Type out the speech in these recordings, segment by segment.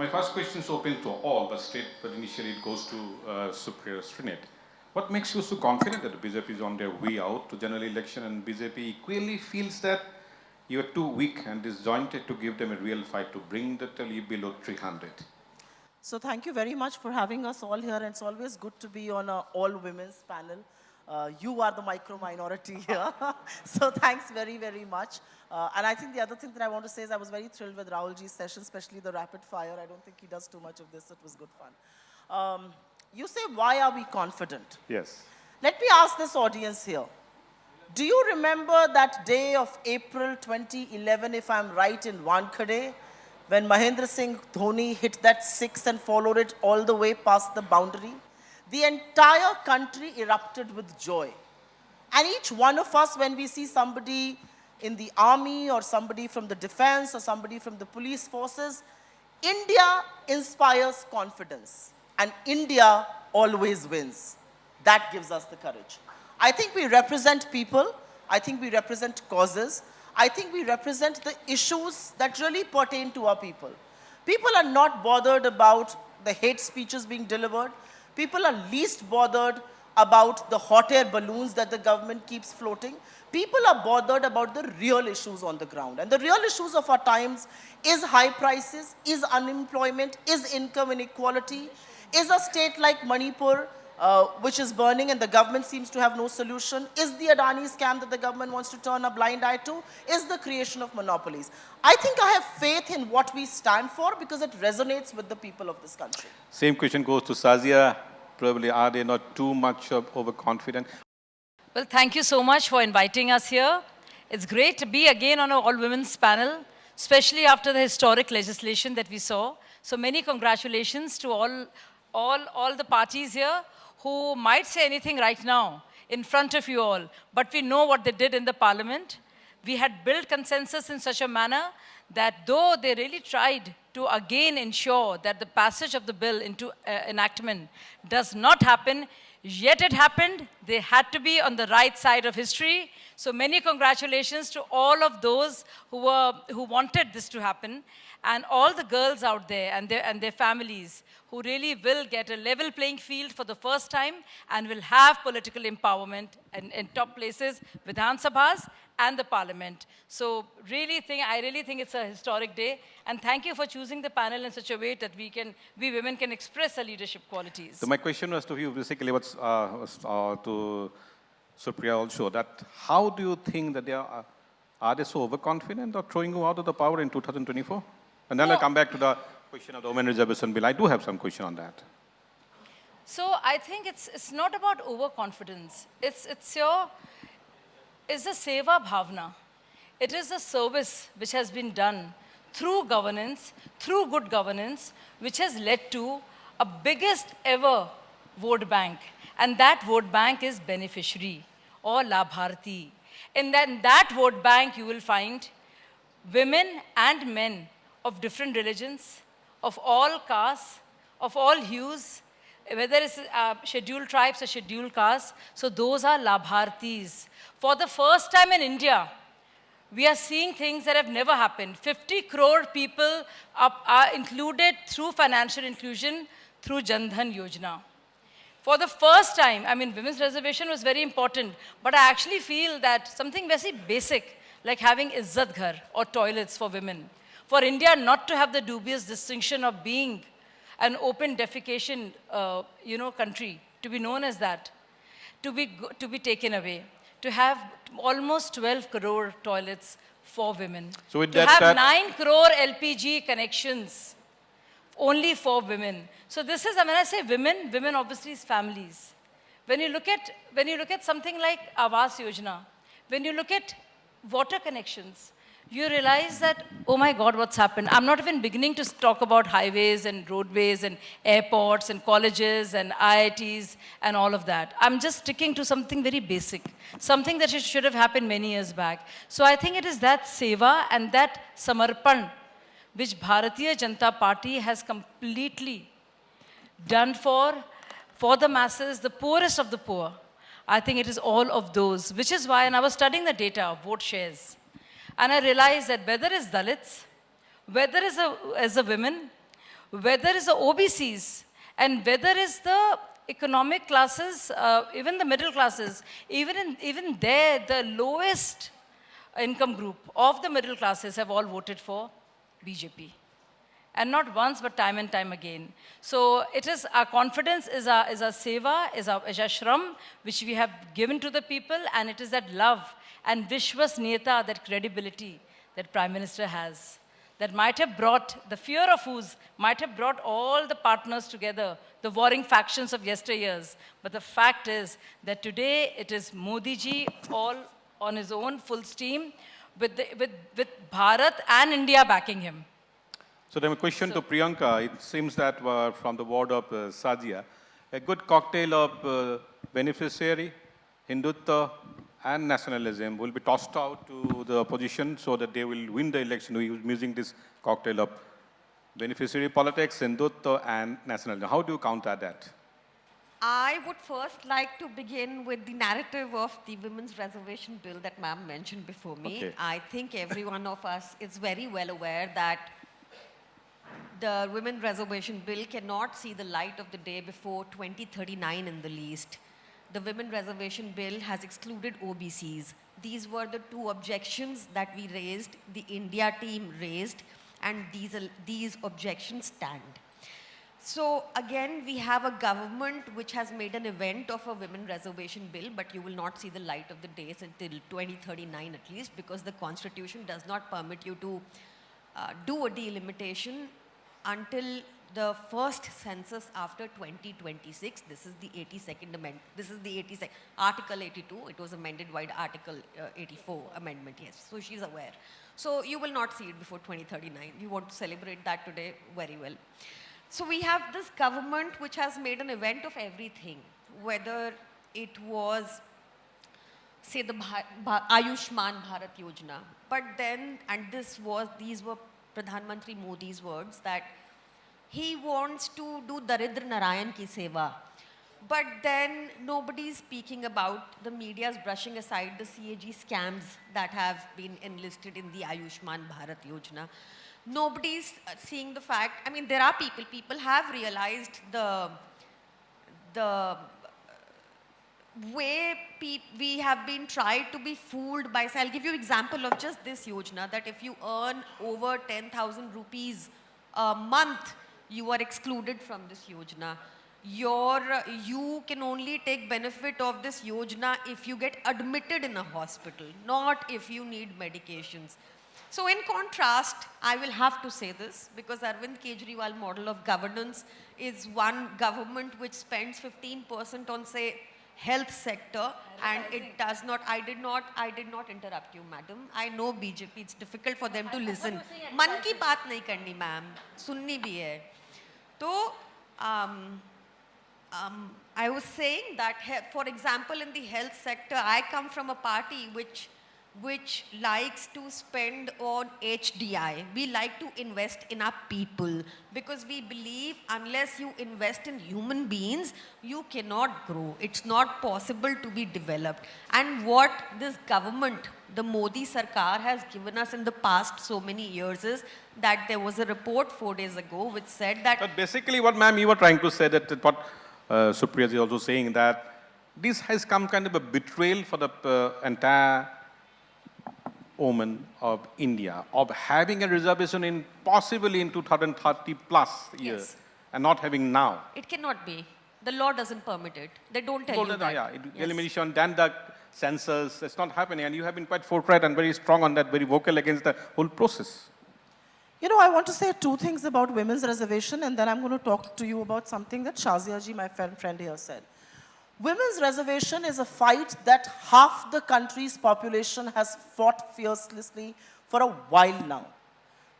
My first question is open to all, but initially it goes to Supriya Srinath. What makes you so confident that the BJP is on their way out to general election and BJP equally feels that you are too weak and disjointed to give them a real fight to bring the tally below 300? So thank you very much for having us all here, and it's always good to be on an all-women's panel. You are the micro-minority here, so thanks very, very much. And I think the other thing that I want to say is I was very thrilled with Rahulji's session, especially the rapid fire. I don't think he does too much of this, so it was good fun. You say, why are we confident? Yes. Let me ask this audience here. Do you remember that day of April 2011, if I'm right, in Wankhede, when Mahendra Singh Dhoni hit that six and followed it all the way past the boundary? The entire country erupted with joy. And each one of us, when we see somebody in the army or somebody from the defense or somebody from the police forces, India inspires confidence. And India always wins. That gives us the courage. I think we represent people. I think we represent causes. I think we represent the issues that really pertain to our people. People are not bothered about the hate speeches being delivered. People are least bothered about the hot air balloons that the government keeps floating. People are bothered about the real issues on the ground. And the real issues of our times is high prices, is unemployment, is income inequality, is a state like Manipur, which is burning and the government seems to have no solution, is the Adani scam that the government wants to turn a blind eye to, is the creation of monopolies. I think I have faith in what we stand for because it resonates with the people of this country. Same question goes to Sazia. Probably are they not too much overconfident? Well, thank you so much for inviting us here. It's great to be again on an all-women's panel, especially after the historic legislation that we saw. So many congratulations to all the parties here who might say anything right now in front of you all, but we know what they did in the parliament. We had built consensus in such a manner that though they really tried to again ensure that the passage of the bill into enactment does not happen, yet it happened. They had to be on the right side of history. So many congratulations to all of those who wanted this to happen, and all the girls out there and their families who really will get a level playing field for the first time and will have political empowerment in top places, Vidhan Sabhas and the parliament. So I really think it's a historic day, and thank you for choosing the panel in such a way that we women can express our leadership qualities. So my question was to you, basically, was to Supriya also, that how do you think that are they so overconfident of throwing you out of the power in 2024? And then I'll come back to the question of the Women Reservation Bill. I do have some question on that. So I think it's not about overconfidence. It's the seva bhavna. It is a service which has been done through governance, through good governance, which has led to a biggest ever vote bank. And that vote bank is beneficiary or labharti. In that vote bank, you will find women and men of different religions, of all castes, of all hues, whether it's scheduled tribes or scheduled castes. So those are labhartis. For the first time in India, we are seeing things that have never happened. 50 crore people are included through financial inclusion through Jan Dhan Yojana. For the first time, I mean, women's reservation was very important, but I actually feel that something very basic, like having Izzat Ghar or toilets for women, for India not to have the dubious distinction of being an open defecation country, to be known as that, to be taken away, to have almost 12 crore toilets for women, so with to have 9 crore LPG connections only for women. So this is, when I say women obviously is families. When you look at something like Awas Yojana, when you look at water connections, you realize that, oh my God, what's happened? I'm not even beginning to talk about highways and roadways and airports and colleges and IITs and all of that. I'm just sticking to something very basic, something that should have happened many years back. So I think it is that seva and that samarpan which Bharatiya Janata Party has completely done for the masses, the poorest of the poor. I think it is all of those, which is why, and I was studying the data of vote shares, and I realized that whether it's Dalits, whether as a women, whether it's the OBCs, and whether it's the economic classes, even the middle classes, even there, the lowest income group of the middle classes have all voted for BJP. And not once, but time and time again. So it is our confidence is our seva, is our shram, which we have given to the people, and it is that love and vishwasniyata, that credibility that Prime Minister has, that might have brought, the fear of whose might have brought all the partners together, the warring factions of yesteryears. But the fact is that today it is Modi ji all on his own, full steam, with Bharat and India backing him. So then a question to Priyanka. It seems that from the word of Sajia, a good cocktail of beneficiary, Hindutva and nationalism will be tossed out to the opposition so that they will win the election using this cocktail of beneficiary politics, Hindutva and nationalism. How do you counter that? I would first like to begin with the narrative of the Women's Reservation Bill that ma'am mentioned before me. Okay. I think every one of us is very well aware that the Women's Reservation Bill cannot see the light of the day before 2039 in the least. The Women's Reservation Bill has excluded OBCs. These were the two objections that we raised, the India team raised, and these objections stand. So again, we have a government which has made an event of a Women's Reservation Bill, but you will not see the light of the day until 2039 at least, because the Constitution does not permit you to do a delimitation until the first census after 2026. This is the 82nd amendment. This is the 82nd, Article 82. It was amended by Article 84 amendment, yes. So she's aware. So you will not see it before 2039. We want to celebrate that today very well. So we have this government which has made an event of everything, whether it was, say, the Ayushman Bharat Yojana. But then, and these were Pradhan Mantri Modi's words, that he wants to do Daridra Narayan ki seva. But then nobody's speaking about, the media's brushing aside the CAG scams that have been enlisted in the Ayushman Bharat Yojana. Nobody's seeing the fact, I mean, there are people have realized the way we have been tried to be fooled by, so I'll give you an example of just this Yojana, that if you earn over 10,000 rupees a month, you are excluded from this Yojana. You can only take benefit of this Yojana if you get admitted in a hospital, not if you need medications. So in contrast, I will have to say this, because Arvind Kejriwal model of governance is one government which spends 15% on, say, health sector, and it does not, I did not interrupt you, madam. I know BJP, it's difficult for them to listen. Man ki baat nahi karni, ma'am. Sunni bhi hai. So, I was saying that, for example, in the health sector, I come from a party which likes to spend on HDI. We like to invest in our people, because we believe unless you invest in human beings, you cannot grow. It's not possible to be developed. And what this government, the Modi Sarkar, has given us in the past so many years is that there was a report 4 days ago which said that... But basically what, ma'am, you were trying to say, that what Supriya is also saying, that this has come kind of a betrayal for the entire women of India, of having a reservation in possibly in 2030 plus years, Yes. and not having now. It cannot be. The law doesn't permit it. They don't tell you that. Yeah, Yes. elimination, then the census, it's not happening, and you have been quite forthright and very strong on that, very vocal against the whole process. You know, I want to say two things about women's reservation, and then I'm going to talk to you about something that Shazia ji, my friend here, said. Women's reservation is a fight that half the country's population has fought fiercely for a while now.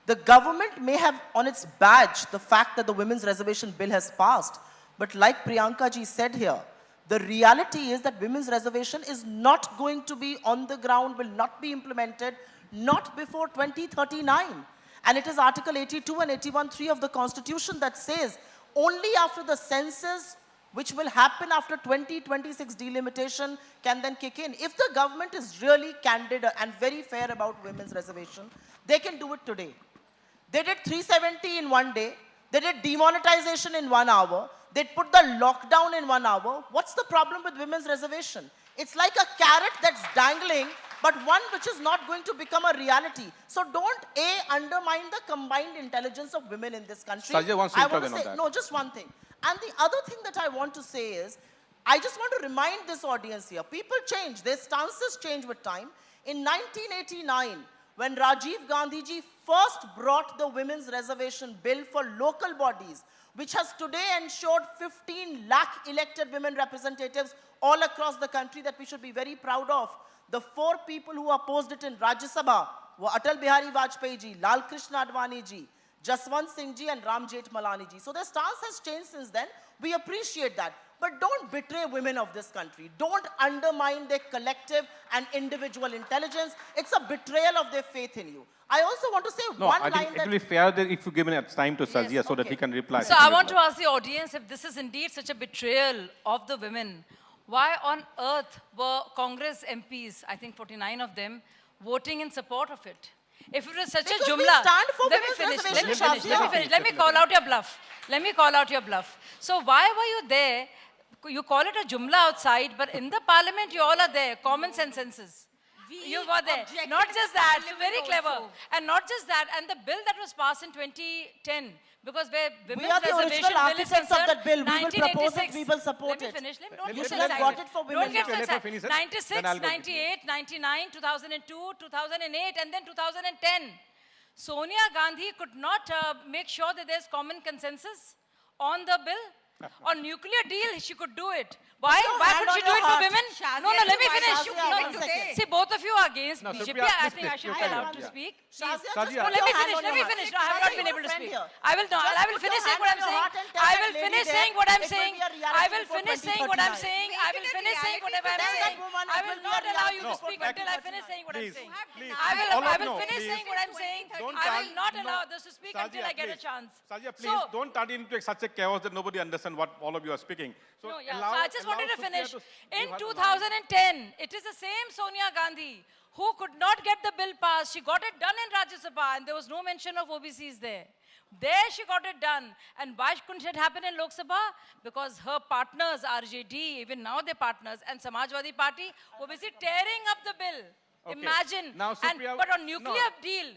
The government may have on its badge the fact that the women's reservation bill has passed, but like Priyanka ji said here, the reality is that women's reservation is not going to be on the ground, will not be implemented, not before 2039. And it is Article 82 and 81(3) of the Constitution that says only after the census, which will happen after 2026 delimitation, can then kick in. If the government is really candid and very fair about women's reservation, they can do it today. They did 370 in one day. They did demonetization in 1 hour. They put the lockdown in 1 hour. What's the problem with women's reservation? It's like a carrot that's dangling, but one which is not going to become a reality. So don't undermine the combined intelligence of women in this country. Sajja wants to I want intervene to on say, that. no, just one thing. And the other thing that I want to say is, I just want to remind this audience here, people change, their stances change with time. In 1989, when Rajiv Gandhi ji first brought the women's reservation bill for local bodies, which has today ensured 15 lakh elected women representatives all across the country that we should be very proud of. The 4 people who opposed it in Rajya Sabha were Atal Bihari Vajpayee ji, Lal Krishna Advani ji, Jaswant Singh ji and Ram Jethmalani ji. So their stance has changed since then. We appreciate that. But don't betray women of this country. Don't undermine their collective and individual intelligence. It's a betrayal of their faith in you. I also want to say No, one I line think it that... will be fair that if you give me time to Sajia so that okay. he can reply. So I want to ask the audience, if this is indeed such a betrayal of the women, why on earth were Congress MPs, I think 49 of them, voting in support of it? If it was such Because a we jumla, stand for let me women's finish. Let me reservation, finish. Let me Shazia. finish. Let me call out your bluff. Let me call out your bluff. So why were you there? You call it a jumla outside, but in the parliament you all are there. Common senses. You were there. objected Not in just that, parliament very clever. also. And not just that, and the bill that was passed in 2010, because where women's are the reservation original bill is architects of concerned, that bill. We will propose it, 1986. we will support Let me it. finish. Don't Let- get let- so let- excited. got it for women. Don't get so Let her excited. finish it. 96, Then I'll go. 98, 99, 2002, 2008, and then 2010. Sonia Gandhi could not make sure that there's common consensus on the bill. On nuclear deal, she could do it. Why? your Why hand could she on do your it for heart. women? Shazia, No, let me why finish. Shazia, No, one second. See, both of you are against No, BJP. Supriya, I please, think I please, should you be can- allowed to yeah. speak. Shazia, Sajia. just No, put Let your me hand finish. on Let your me heart. finish. No, I have Shazia, not been you're able a to friend speak. here. I will Just I will put finish your saying hand what on I'm your saying. heart and tell I that will lady finish there saying what I'm it will saying. be a reality I will before finish saying what I'm 2039. saying. Make I it will a finish saying reality whatever I'm Tell that saying. woman I it will will be not a allow you reality to speak before until I finish saying what I'm Please, saying. please. I will No, finish please. saying what I'm saying. Don't I will turn- not no. allow others to speak until Sajia, I get a please. chance. Sajia, please So, don't turn it into such a chaos that nobody understands what all of you are speaking. So, no, yeah. allow, So I just wanted to Supriya finish. give In her the line. 2010, it is the same Sonia Gandhi who could not get the bill passed. She got it done in Rajya Sabha, and there was no mention of OBCs there. There she got it done. And why couldn't it happen in Lok Sabha? Because her partners, RJD, even now they're partners, and Samajwadi Party were busy tearing up the bill. Okay. Imagine. Now, And, Supriya, but on nuclear no. deal,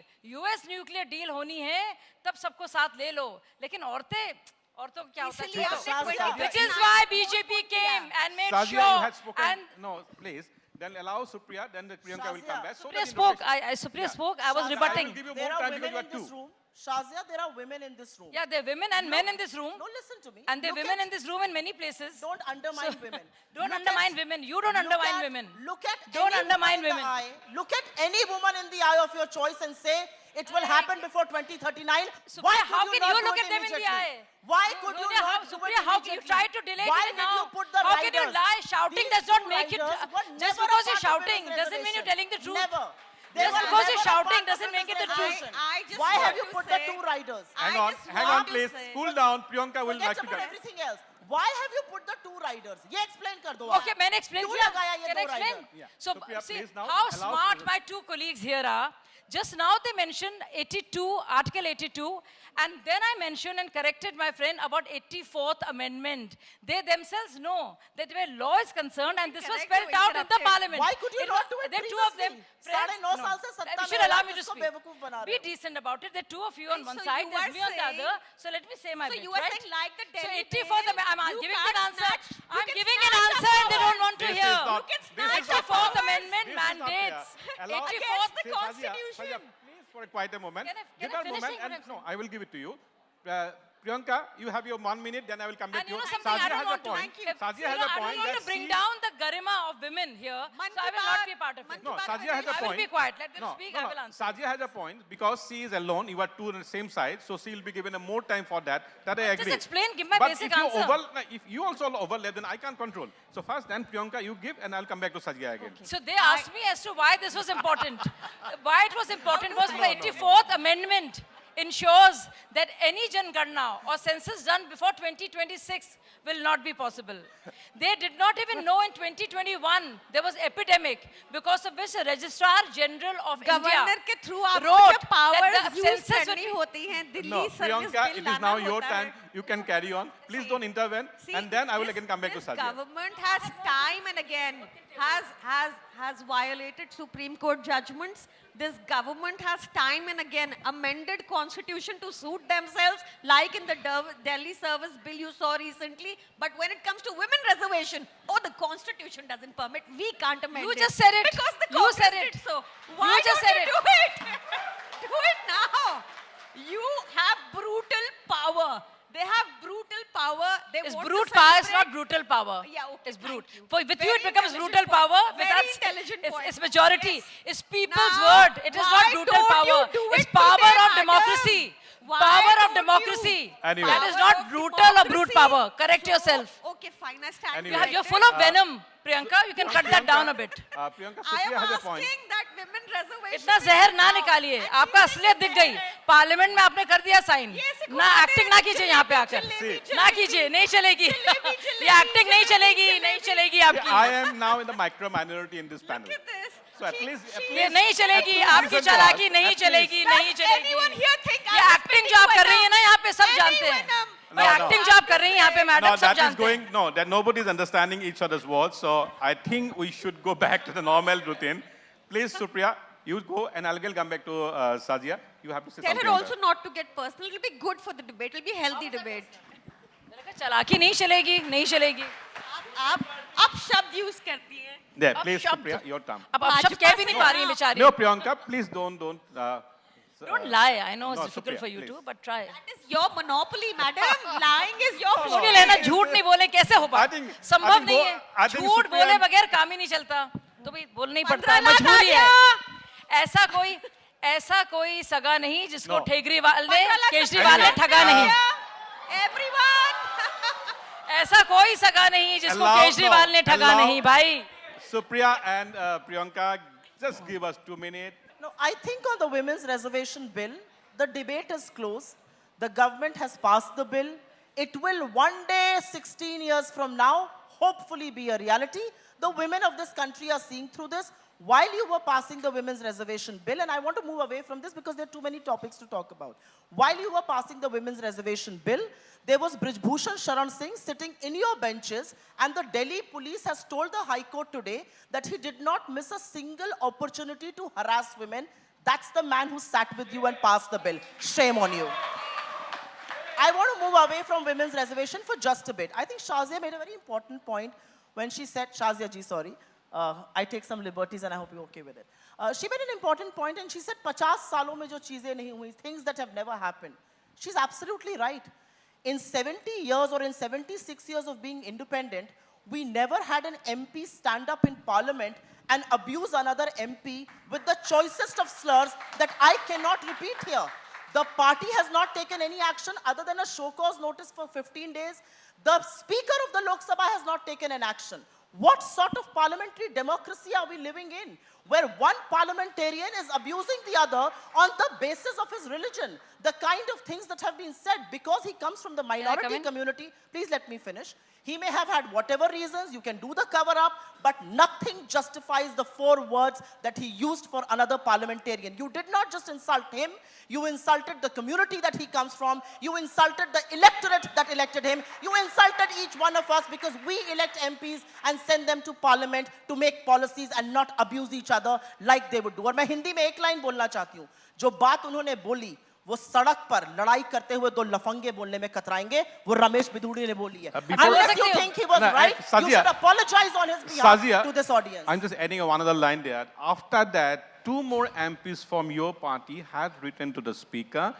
US nuclear deal होनी है, तब सबको साथ ले लो. लेकिन औरतों को क्या होता है? इसलिए छोड़ो. आपने Shazia. 2039 Which is why BJP came and made Sajia, sure. you had spoken. And No, please. Then allow Supriya, then the Priyanka will come Shazia. back. So Supriya that spoke. introduction- Supriya spoke. I was Shazia, I rebutting. will give you There more are time because women you are in this two. room. Shazia, there are women in this room. Yeah, there are women and men in this room. No, listen to me. And there are Look women at- in this room in many places. Don't undermine So- women. Don't Look undermine at- women. You don't look undermine at- women. Look at Don't any undermine woman in women. the eye. Look at any woman in the eye of your choice and say it will happen before 2039. Supriya, Why how could can you you not look do at it them in the immediately? eye? Why could you Supriya, not do it Supriya, how can you immediately? try to delay Why it did now? you put the How riders? can you lie? Shouting These does not two make it. riders were Just never because a you're part of shouting women's doesn't mean you're reservation. telling the truth. Never. Just were because you're never a shouting part of doesn't make it the women's truth. reservation. I just Why want have you to put say- the two riders? Hang I on, just hang want on, to please. say- Cool down. Priyanka will Forget like to about come. everything else. Why have you put the two riders? ये explain कर दो Okay, आप. मैंने explain क्यों किया? लगाया ये Can I दो explain? rider? Yeah. So, Supriya, see please now how allow smart Supriya. my two colleagues here are. Just now they mentioned 82, Article 82, and then I mentioned and corrected my friend about 84th Amendment. They themselves know that where law is concerned, and this was Correct, spelled you out in the interrupted. parliament. Why could you not do it There are two of them. previously? 9.5 साल से सत्ता You में should है, allow आप me to किसको speak. बेवकूफ बना Be रहे हो? decent about it. There are two of you on Right, one so side, you there's are me on the saying- other. So let me say my So bit, you are right? saying like the So Delhi 84th, bill, I'm you giving can't an answer. snatch- you I'm can giving an snatch answer and they the don't want to This hear. is not- You can this snatch is the not 84th fair. Amendment This is not fair. mandates. Allow- 84th. Against the Sajia, Constitution. Sajia, please for a quieter moment. Can I Give her a finish moment saying what and I'm no, I will give it to you. Priyanka, you have your 1 minute, then I will come back And to you you. know something, I Sajia don't has a want to. point. Thank you. Sajia You has know, a I point don't want that to bring she- down the garima of women here, Man so I ki will not baat- be a part of man it. ki No, baat Sajia has a I will point. be quiet. Let them No, speak. no, I no. will answer. Sajia has a point because she is alone. You are two on the same side, so she will be given a more time for that. That I Just agree. explain, give my but basic if you answer. if you also overlap, then I can't control. So first, then Priyanka, you give, and I'll come back to Sajia again. So they asked me as to why this was important. Why it was important was for 84th Amendment. ensures that any Janganna or census done before 2026 will not be possible. They did not even know in 2021 there was epidemic, because of which the Registrar General of India governor के through आपको wrote जब powers that the use census would करनी be- होती हैं Delhi No, service Priyanka, bill it is लाना now your होता time. है. You can carry on. Please don't intervene. See, And then I will this- again come back to this Sadia. Government has time and again has violated Supreme Court judgments. This government has time and again amended constitution to suit themselves, like in the Delhi service bill you saw recently. But when it comes to women reservation, oh, the constitution doesn't permit. We can't amend You it. just said it. Because the You Congress said did it. so. You Why just don't said you it. do it? Do it now. You have brutal power. They have brutal power. They It's want brute to power, it's celebrate- not brutal power. Yeah, okay, It's brute. thank you. For, with you Very it becomes brutal intelligent power. point. With Very us, intelligent point. it's majority. Yes. It's people's Now, word. It is why not brutal don't power. you do It's it power today, of madam? democracy. Why Power of don't you? democracy. Anyway. That is Power not of brutal or brute democracy. power. Correct yourself. Okay, fine. I stand Anyway. You're full of venom, Priyanka. You can cut that down a bit. Priyanka, I am Supriya has a point. asking that women reservation. इतना जहर ना निकालिए, आपका असलियत दिख गई. Parliament में आपने कर दिया साइन. ना एक्टिंग ना कीजिए यहाँ पे आकर. ना कीजिए, नहीं चलेगी. ये एक्टिंग नहीं चलेगी, नहीं चलेगी आपकी. I am now in the micro minority in this panel. Look at this. So at least, ये नहीं चलेगी, please आपकी listen to चालाकी us. नहीं At चलेगी, least. नहीं चलेगी. Anyone here think ये I'm एक्टिंग जो आप कर रही है ना यहाँ पे सब जानते हैं. No, ये no. एक्टिंग जो आप कर रही हैं यहाँ पे No, मैडम सब that is जानते हैं. going, no, that nobody is understanding each other's words. So I think we should go back to the normal routine. Please, Supriya, you go and I'll come back to Sadia. You have to say Tell something. her on also that. not to get personal. It'll be good for the debate. It'll be healthy debate. चालाकी नहीं चलेगी, नहीं चलेगी. आप शब्द use करती हैं. There, अब please, शब्द. Supriya, your turn. अब आप शब्द कह भी नहीं पा रही हैं बेचारी. No, Priyanka, please don't. Don't lie. I know it's No, difficult Supriya, for you please. too, but try. That is your monopoly, madam. Lying is your मुश्किल है ना, झूठ नहीं बोले कैसे हो I पाए. think- संभव I think नहीं I है. think झूठ Supriya- बोले बगैर काम ही नहीं चलता. तो भाई बोलना ही पड़ता है, 15 लाख मजबूरी आ है. गया. ऐसा कोई सगा नहीं जिसको No. केजरीवाल ने 15 लाख केजरीवाल ने Anyway, ठगा नहीं. Everyone. ऐसा कोई सगा नहीं जिसको Allow- केजरीवाल ने no, ठगा allow- नहीं भाई. Supriya and Priyanka, just give us 2 minutes. No, I think on the women's reservation bill, the debate is closed. The government has passed the bill. It will one day, 16 years from now, hopefully be a reality. The women of this country are seeing through this. While you were passing the women's reservation bill, and I want to move away from this because there are too many topics to talk about. While you were passing the women's reservation bill, there was Brijbhushan Sharan Singh sitting in your benches, and the Delhi police has told the High Court today that he did not miss a single opportunity to harass women. That's the man who sat with you and passed the bill. Shame on you. I want to move away from women's reservation for just a bit. I think Shazia made a very important point when she said, Shazia ji, sorry. I take some liberties and I hope you're okay with it. She made an important point and she said, 50 saalon mein jo cheezein nahi hui, things that have never happened. She's absolutely right. In 70 years or in 76 years of being independent, we never had an MP stand up in parliament and abuse another MP with the choicest of slurs that I cannot repeat here. The party has not taken any action other than a show cause notice for 15 days. The Speaker of the Lok Sabha has not taken an action. What sort of parliamentary democracy are we living in, where one parliamentarian is abusing the other on the basis of his religion? The kind of things that have been said, because he comes from the come minority in? community, please let me finish. He may have had whatever reasons, you can do the cover up, but nothing justifies the 4 words that he used for another parliamentarian. You did not just insult him, you insulted the community that he comes from, you insulted the electorate that elected him, you insulted each one of us because we elect MPs and send them to parliament to make policies and not abuse each other like they would do. और मैं हिंदी में एक line बोलना चाहती हूँ, जो बात उन्होंने बोली, वो सड़क पर लड़ाई करते हुए 2 लफंगे बोलने में कतराएंगे, वो रमेश बिधूड़ी ने बोली है. Unless you think he was No, right, you Sazia, should apologize on his behalf Sazia, to this audience. I'm just adding one other line there. After that, 2 more MPs from your party had written to the Speaker,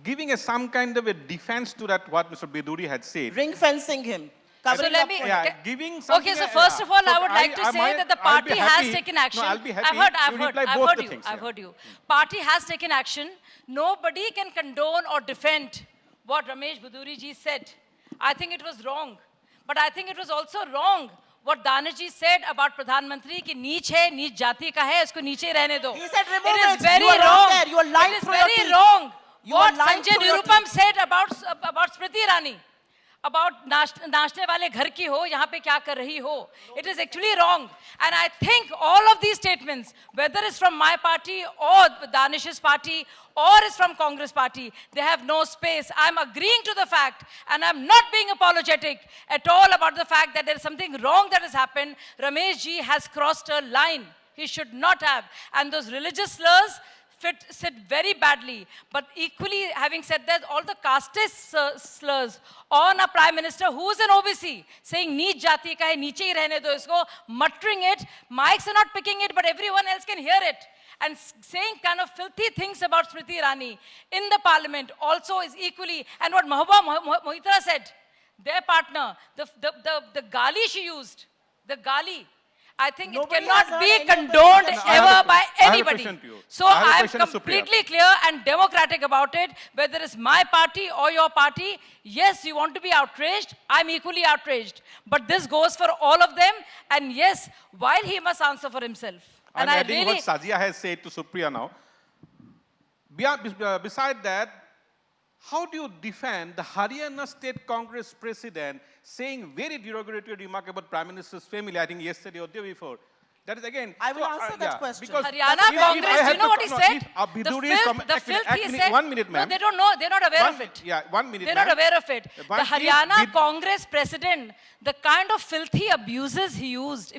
giving some kind of a defense to that what Mr. Biduri had said. Ring fencing him. So Covering let up me. for him. Yeah, giving something. Okay, so first of all, I would like to say might- that the I'll be party has happy- taken action. No, I'll be happy I've to reply both the things, I've yeah. heard you. Party has taken action. Nobody can condone or defend what Ramesh Bhaduri ji said. I think it was wrong. But I think it was also wrong what Danish ji said about Pradhan Mantri ki नीच है, नीच जाति का है, इसको नीचे रहने दो. He said remove It is it. very You are wrong wrong. there. You are lying It is through your very teeth. wrong. You what are lying Sanjay to your Nirupam team. said about Smriti Irani, about नाचने वाले घर की हो, यहाँ पे क्या कर रही हो. It is actually wrong. And I think all of these statements, whether it's from my party or Danish's party or is from Congress party, they have no space. I'm agreeing to the fact and I'm not being apologetic at all about the fact that there is something wrong that has happened. Ramesh ji has crossed a line. He should not have. And those religious slurs sit very badly. But equally, having said that, all the casteist slurs on a prime minister who is an OBC, saying neech jati ka hai, niche hi rehne do isko, muttering it, mics are not picking it, but everyone else can hear it. And saying kind of filthy things about Smriti Irani in the parliament also is equally, and what Mahbooba Mohitra said, their partner, the gali she used, the gali, I think Nobody it cannot has be heard any of condoned them. ever by I have a anybody. question to you. So I have a I am question to Supriya. completely clear and democratic about it, whether it's my party or your party. Yes, you want to be outraged. I'm equally outraged. But this goes for all of them. And yes, while he must answer for himself. I'm And I adding really, what Sazia has said to Supriya now. Beside that, how do you defend the Haryana State Congress president saying very derogatory remark about Prime Minister's family, I think yesterday or the day before? That is again. I will answer that question. because Haryana if- if Congress, I do have you know to- what he no, said? if Abhiduri is the filth he said. 1 minute, No, ma'am. they don't know. They're not aware of it. Yeah, 1 minute, They're ma'am. not aware of it. The One Haryana minute. Congress president, the kind of filthy abuses he used,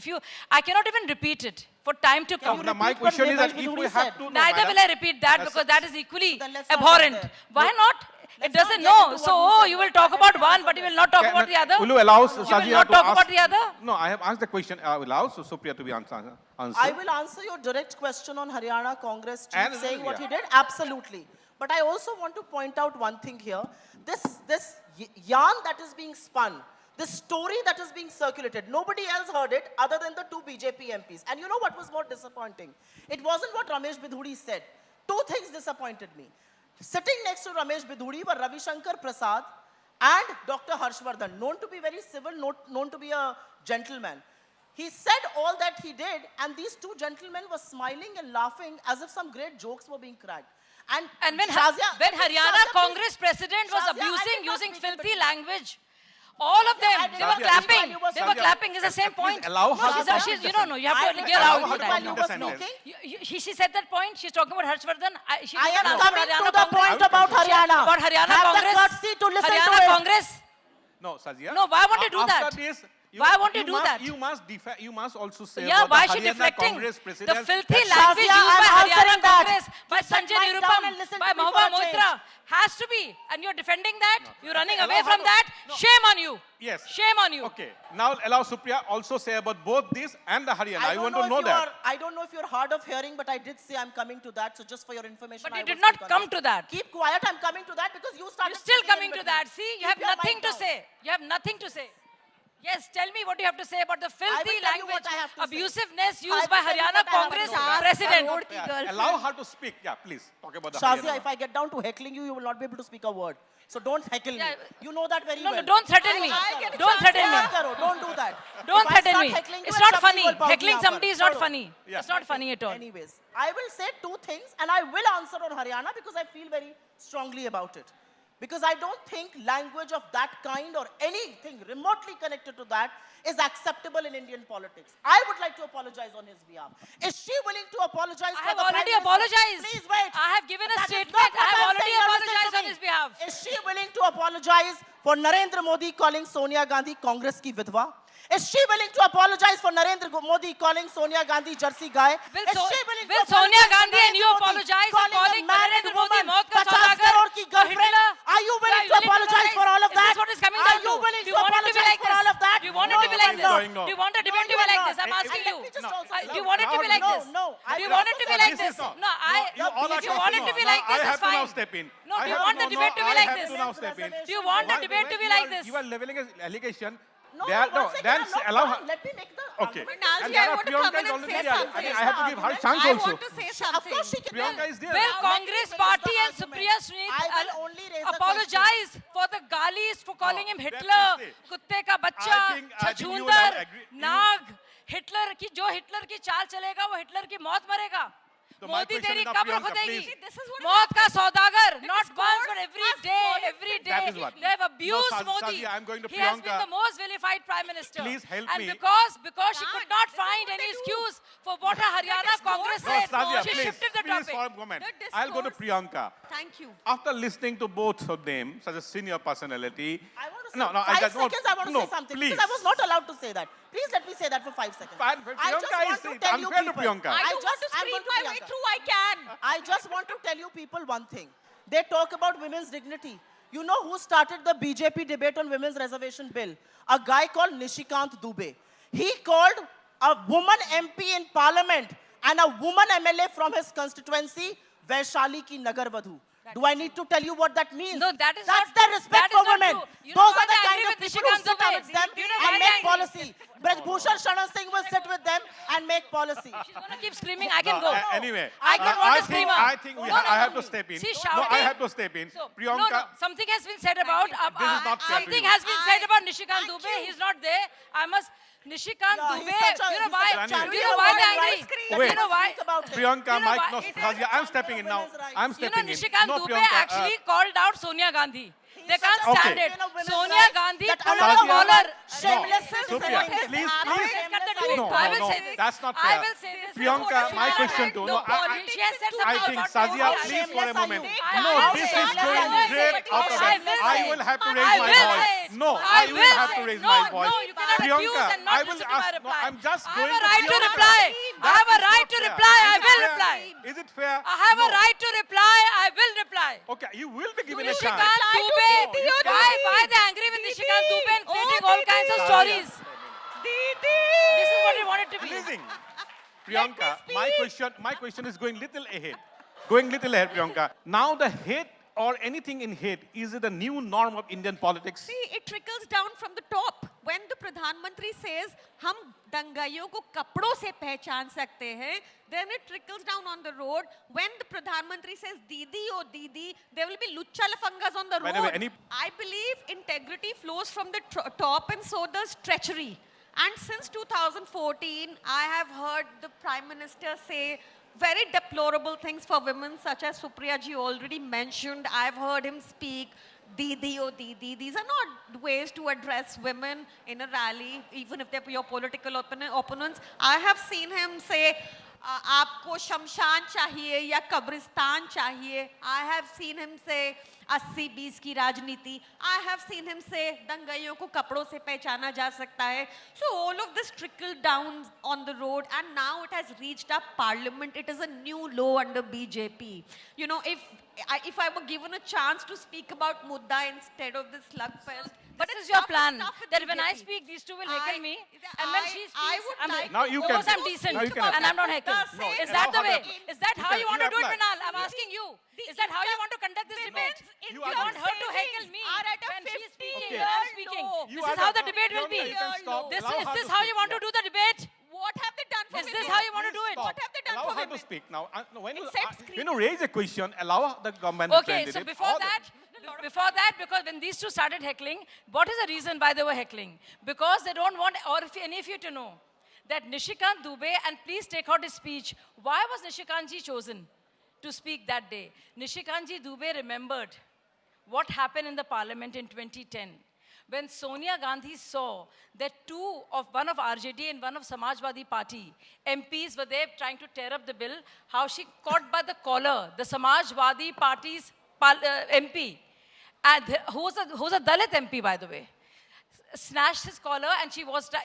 I cannot even repeat it for time to come. you Now, my repeat what question is that Ramesh if we Biduri have said? to. no, Neither madam. will I repeat that That's- because that is equally Then let's not abhorrent. get there. Why not? It Let's not doesn't get know. into So, what he said. you will talk about one, but you will not talk about the other. Will you allow You Sazia will not to talk ask- about the other? No, I have asked the question. I will allow Supriya to be answered. I will answer your direct question on Haryana Congress chief And- saying what yeah. he did. Absolutely. But I also want to point out one thing here. This yarn that is being spun, this story that is being circulated, nobody else heard it other than the two BJP MPs. And you know what was more disappointing? It wasn't what Ramesh Biduri said. Two things disappointed me. Sitting next to Ramesh Biduri were Ravi Shankar Prasad and Dr. Harshvardhan, known to be very civil, known to be a gentleman. He said all that he did, and these two gentlemen were smiling and laughing as if some great jokes were being cracked. And when Shazia- Haryana Shazia, Congress president was Shazia, I abusing, did not using speak in filthy between. language, all of I them, did they not were speak clapping. while you were They were speaking. clapping. It's the same point. allow her to complete You don't know. You have I to did get not out. allow her speak to while complete you the were sentence. speaking. She said that point. She's talking about Harshvardhan. She I didn't am answer coming Haryana to the Congress. point about Haryana. About Haryana Have Congress. the courtesy to listen Haryana to it. Congress. No, Sazia. No, why won't you do After that? this, Why won't you do that? You must also say Yeah, about why the is she Haryana deflecting? Congress The president. filthy that- language Shazia, used by I'm Haryana answering that. Congress, by Keep that Sanjay mic down Nirupam, and listen by to me for Mahbooba a change. Mohitra, has to be. And you're defending that? You're running Allow away her from to- that? No. Shame on you. Yes. Shame on you. Okay. Now allow Supriya also say about both this and the Haryana. I want to know that. I don't know if you're hard of hearing, but I did say I'm coming to that. So just for your information, But I you will did not speak on come that. to that. Keep quiet. I'm coming to that because you started. You're still speaking coming in to between. that. See, you Keep have your nothing mic to down. say. You have nothing to say. Yes, tell me what you have to say about the filthy tell you language, what I have to say. abusiveness I used by will tell you Haryana what I have to Congress say. president. Yeah, allow her to speak. Yeah, please talk about the Shazia, Haryana. if I get down to heckling you, you will not be able to speak a word. So don't heckle Yeah. me. You know that very No, well. no, don't threaten me. Don't threaten me. Don't do that. Don't If I threaten start me. heckling you It's and not something funny. will pout Heckling me somebody is not Chalo. funny. Yeah. It's not funny at all. Anyways, I will say two things and I will answer on Haryana because I feel very strongly about it. Because I don't think language of that kind or anything remotely connected to that is acceptable in Indian politics. I would like to apologize on his behalf. Is she willing to apologize I for have the Prime already Minister? apologized. Please wait. I have given a That is statement. not what I have I'm already saying. Now listen apologized to on me. his behalf. Is she willing to apologize for Narendra Modi calling Sonia Gandhi Congress ki vidwa? Is she willing to apologize for Narendra Modi calling Sonia Gandhi Jersey guy? Will Is So- she willing will to Sonia apologize for Gandhi and you Narendra Modi apologize for a calling married Narendra Modi woman maut ka 50 saudagar crore ki or girlfriend? Hitler? Are you willing to apologize for all of Is that? this what is coming Are down you to? willing Do to you want it to be apologize like for this? all of that? Do you want it No, to be you like are this? not. No. Do you want the debate to you be are like not. this? I'm asking And you. let me just No, also Do you say- want it to be like No, this? no, I Do you will want it to also be say like this this? is not- No, you all are if you want it to be like this, I have it's to now fine. step in. No, I do you have want to- the debate to be I like have this? to now step in. Do you want the debate to be like this? You are leveling an allegation. No, There- no, one second, then I'm not allow done. her. Let me make the Okay. argument. Nancy, And I there are want to Priyanka come in is and already say there. something. I have to give her Argument. chance I also. want to say something. Of course she can. Priyanka is there. Will Now, Congress let me finish party the and argument. Supriya I Sreet will only raise a apologize for the galis for calling him that Hitler, is it. कुत्ते का बच्चा, I think you and I छछूंदर, agree- Nag, Hitler की जो Hitler की चाल चलेगा वो Hitler की मौत मरेगा. So my मोदी question तेरी is now, कब्र Priyanka, खोदेगी please. This is what मौत का सौदागर It not is once called but every us day politics. they That is what. have abused No, Modi. Sazia, I'm going to He has been Priyanka. the most vilified prime minister. Please help and me. because she could Can't. not This is find what any they do. excuse for what her Haryana discourse Congress No, said, Sazia, she please, shifted the please topic. for a moment. The I'll go to discourse- Priyanka. Thank you. After listening to both of them, such a senior personality. I want to say No, 5 just seconds. I want to no, say something please. because I was not allowed to say that. Please let me say that for 5 seconds. Fine, but Priyanka is unfair to Priyanka. I I'm don't want to going scream to my way Priyanka. through. I can. I just want to tell you people one thing. They talk about women's dignity. You know who started the BJP debate on women's reservation bill? A guy called Nishikant Dubey. He called a woman MP in parliament and a woman MLA from his constituency, Vaishali ki Nagar Vadhu. Do I need to tell you what that means? No, that is That's not- the respect that is for not women. true. You know Those why are the they kind agree of with people who Nishikant sit Dubey? amongst them Do you know and why make they agree? policy. Brajbhushan Sharan Singh will sit with them and make policy. She's going to keep screaming. I can go. Anyway, I don't want to scream her. I think I have to step in. She's No, shouting. I have to step in. So, Priyanka, no, something has been said about This is not fair to something you. has been said about Nishikant Thank Dubey. you. He's not there. I must Nishikant Yeah, he's Dubey. such a- You know he's why? such a champion You know of why women's they're rights. angry? Wait. You know why? Speak about it. Priyanka, You know Mike, why? no, It is Sazia, I'm champion stepping of in now. women's rights. I'm You know, stepping in. Nishikant No, Dubey Priyanka, actually called out Sonia Gandhi. They He's can't such a stand it. champion of women's Sonia rights Gandhi that pulled another a collar. shameless No, is Supriya, saying this. please, How please. shameless Cut the are debate. you? No, I no, will no, say this. that's not I fair. will say this. Priyanka, She my has question said to- no no, She has said I something think, about Sazia, Modi. please for a Shameless are moment. you? No, I this will is say it. going I will great say it. out of I hand. will I say will it. have to I raise my will say voice. it. No, I I will will have say to it. raise No, my voice. no, you cannot Priyanka, accuse and not I will listen to my ask. No, reply. I'm just I going have a to right to Priyanka. reply. I That have a is right not to fair. reply. I Is it will fair? reply. Is it fair? I have a No. right to reply. I will reply. Okay, you will be given a Nishikant chance. Dubey. No, you Why they angry with Nishikant Dubey and creating all kinds of Sazia. stories? This is what we want it to be. Amazing. Priyanka, my question is going little ahead. Going little ahead, Priyanka. Now the hate or anything in hate, is it a new norm of Indian politics? See, it trickles down from the top. When the Pradhan Mantri says, "Hum dangaiyon ko kapdon se pehchan sakte hain," then it trickles down on the road. When the Pradhan Mantri says, "Didi, oh Didi," there will be lucha lafangas on the By road. the way, I believe integrity flows from the top, and so does treachery. And since 2014, I have heard the Prime Minister say very deplorable things for women, such as Supriya ji already mentioned. I've heard him speak, Didi, oh Didi. These are not ways to address women in a rally, even if they're your political opponents. I have seen him say, आपको शमशान चाहिए या कब्रिस्तान चाहिए. I have seen him say 80-20 की राजनीति. I have seen him say दंगाइयों को कपड़ों से पहचाना जा सकता है. So all of this trickled down on the road, and now it has reached our parliament. It is a new law under BJP. You know, if I were given a chance to speak about Mudda instead of this slugfest. But this is your plan, that when I speak, these two will heckle me, and when she speaks, I would I'm like Now you of can- course I'm decent, now you can and I'm not heckling. No, Is that the now way? how- Is that how you want to do it, apply. Manal? I'm asking you. Is that how you want to conduct this debate? women's You are want her to savings heckle me are at a when she's 50 speaking, Okay. when I'm speaking. low. You This are is how the- the debate will be. You can stop. This Allow is her this to how speak. you want to do the debate? What have they done for Is women? this how you want to do it? Stop. What have they done Allow for her women? to speak now. When you, Except when you raise a question, allow the government Okay, so representative, before all the- that, because when these two started heckling, what is the reason why they were heckling? Because they don't want any of you to know that Nishikant Dubey, and please take out his speech, why was Nishikant ji chosen to speak that day? Nishikant ji Dubey remembered what happened in the parliament in 2010 when Sonia Gandhi saw that one of RJD and one of Samajwadi Party MPs were there trying to tear up the bill, how she caught by the collar the Samajwadi Party's MP, and who's a Dalit MP, by the way, snatched his collar, and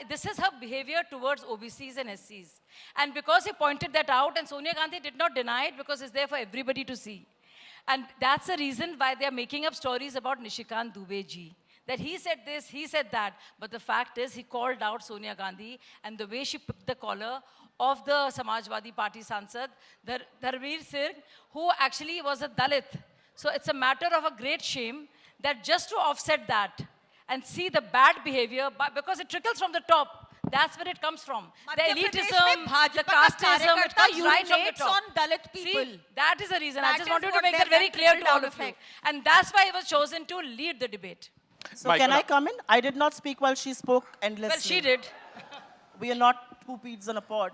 this is her behavior towards OBCs and SCs. And because he pointed that out, and Sonia Gandhi did not deny it because it's there for everybody to see. And that's the reason why they're making up stories about Nishikant Dubey ji. That he said this, he said that. But the fact is, he called out Sonia Gandhi, and the way she picked the collar of the Samajwadi Party Sansad, Dharmeer Singh, who actually was a Dalit. So it's a matter of a great shame that just to offset that and see the bad behavior, because it trickles from the top. That's where it comes from. The Madhya Pradesh elitism, mein Bhajpa the ka casteism, it karyakarta comes right from the urinates top. on Dalit people. See, that is the reason. I That just is wanted to what make that their very clear to all trickle-down of you. effect. And that's why he was chosen to lead the debate. So Mike, can I now- come in? I did not speak while she spoke endlessly. Well, she did. We are not two peas in a pod.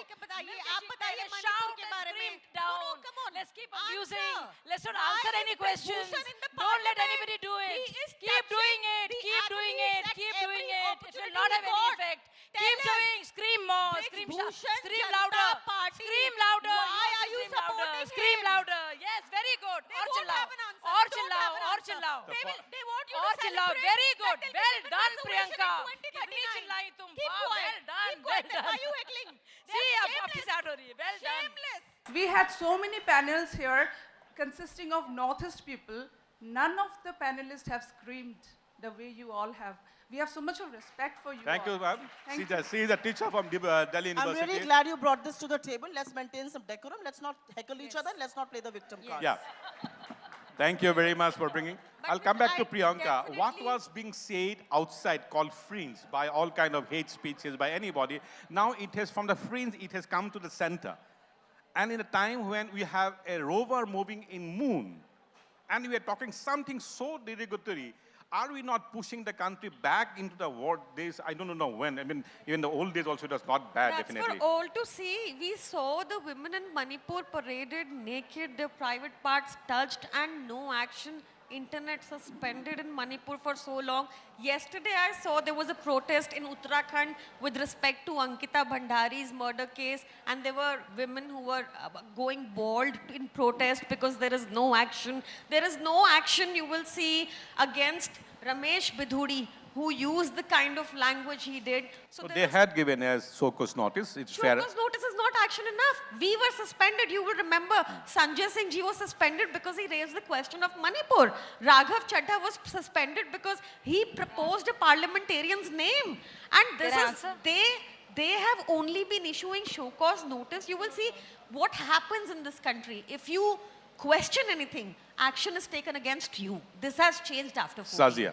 नहीं बताइए, मिलके आप सीखते बताइए हैं, Manipur shout के and बारे में। scream No, down. no, come on. Let's keep Answer. abusing. Let's not Why answer is any Bhushan questions. in the Don't let parliament? anybody do He it. is Keep doing touching it. the Keep doing athletes it. at Keep every doing it. It will opportunity not he have any got. effect. Tell Keep us. doing. Scream more. Briggs Scream, Bhushan scream Janata louder. Party. Scream louder. Why You are you scream louder. supporting Scream him? louder. Yes, very good. और won't चिल्लाओ have an answer. और They don't चिल्लाओ have an और answer. चिल्लाओ They want you और to चिल्लाओ celebrate very good that there well will be done reservation Priyanka in 2039. कितनी चिल्लाई तुम Keep वाह quiet. well done Keep quiet. well Why are you done heckling? see They're अब आपकी shameless. Start हो रही है well done Shameless. We had so many panels here consisting of Northeast people. None of the panelists have screamed the way you all have. We have so much of respect for you Thank all. you, ma'am. Thank She is a teacher from Delhi I'm University. really glad you brought this to the table. Let's maintain some decorum. Let's not heckle each other. Let's not play the victim card. Yeah. Thank you very much for bringing. But I'll come back to I Priyanka. What definitely- was being said outside called fringe by all kind of hate speeches by anybody, now it has from the fringe, it has come to the center. And in a time when we have a rover moving in moon, and we are talking something so derogatory, are we not pushing the country back into the war days? I don't know when. I mean, even the old days also it was not bad, That's definitely. for all to see. We saw the women in Manipur paraded naked, their private parts touched, and no action. Internet suspended in Manipur for so long. Yesterday, I saw there was a protest in Uttarakhand with respect to Ankita Bhandari's murder case, and there were women who were going bald in protest because there is no action. There is no action you will see against Ramesh Bidhuri, who used the kind of language he did. So there they was- had given a so-called notice. It's fair. Showcase notice is not action enough. We were suspended. You will remember Sanjay Singh ji was suspended because he raised the question of Manipur. Raghav Chadha was suspended because he proposed a parliamentarian's name. And this Can I is, answer? they have only been issuing show cause notice. You will see what happens in this country. If you question anything, action is taken against you. This has changed after 14. Sazia.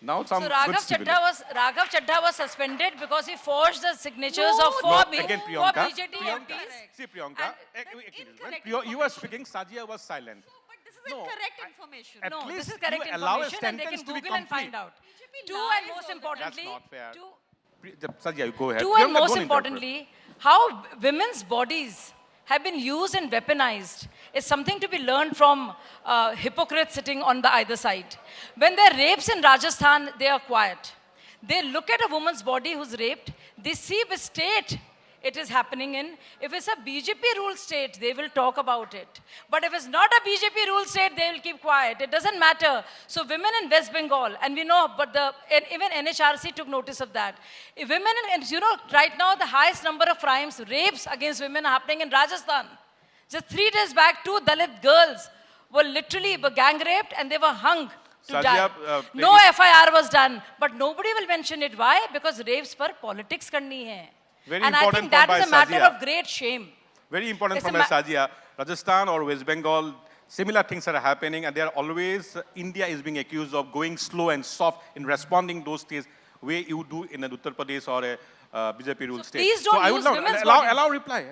Now some so good civility. Raghav Chadha was suspended because he forged the signatures No, of four No, again, for Priyanka. BJP Priyanka. MPs. See, Priyanka. And When incorrect you were speaking, Sazia was silent. But this is No, incorrect information. At No, least this is correct you allow a information and they sentence can to be Google and find complete. out. BJP Two lies and all most the importantly, That's not fair. two, Sazia, you go ahead. two Priyanka, and most don't interrupt. importantly, how women's bodies have been used and weaponized is something to be learned from hypocrites sitting on the either side. When there are rapes in Rajasthan, they are quiet. They look at a woman's body who's raped, they see the state it is happening in. If it's a BJP ruled state, they will talk about it. But if it's not a BJP ruled state, they will keep quiet. It doesn't matter. So women in West Bengal, and we know, but even NHRC took notice of that. If women, right now the highest number of crimes, rapes against women are happening in Rajasthan. Just 3 days back, 2 Dalit girls were literally gang raped and they were hung to Sazia, die. No FIR was done, but nobody will mention it. Why? Because rapes per politics karni hai. Very And I important think that point is a by matter Sazia. of great shame. Very important It's from a Sazia. Rajasthan or West Bengal, similar things are happening, and they are always, India is being accused of going slow and soft in responding those things way you do in an Uttar Pradesh or a BJP ruled state. please don't I would use not women's allow, bodies. allow reply.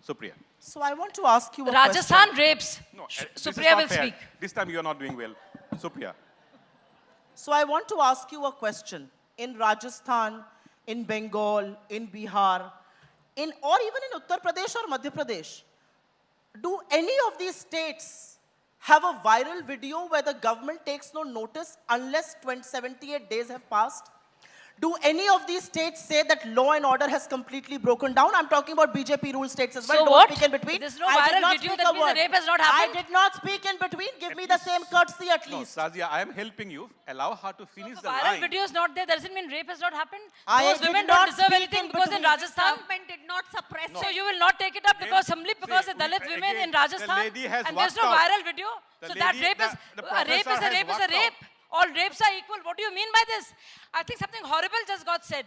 Supriya. So I want to ask you a Rajasthan question. rapes. No, this is Supriya not will fair. speak. This time you are not doing well. Supriya. So I want to ask you a question. In Rajasthan, in Bengal, in Bihar, or even in Uttar Pradesh or Madhya Pradesh, do any of these states have a viral video where the government takes no notice unless 78 days have passed? Do any of these states say that law and order has completely broken down? I'm talking about BJP ruled states as well. So Don't what? speak in between. There's no I did viral not video, speak that a means the word. rape has not happened? I did not speak in between. Give me the same courtesy at No, least. Sazia, I am helping you. Allow her to finish If the viral line. video is not there, doesn't mean rape has not happened. I Those did women not don't deserve speak anything in because in between. Rajasthan. Government did not suppress So it. you will not take it up because Again, simply because see, the Dalit women again, in the Rajasthan lady has and there's no worked out. viral video. The So that lady- rape is the a rape professor is a has rape is a worked rape. All rapes are equal. What do you mean by this? I think something horrible just got said.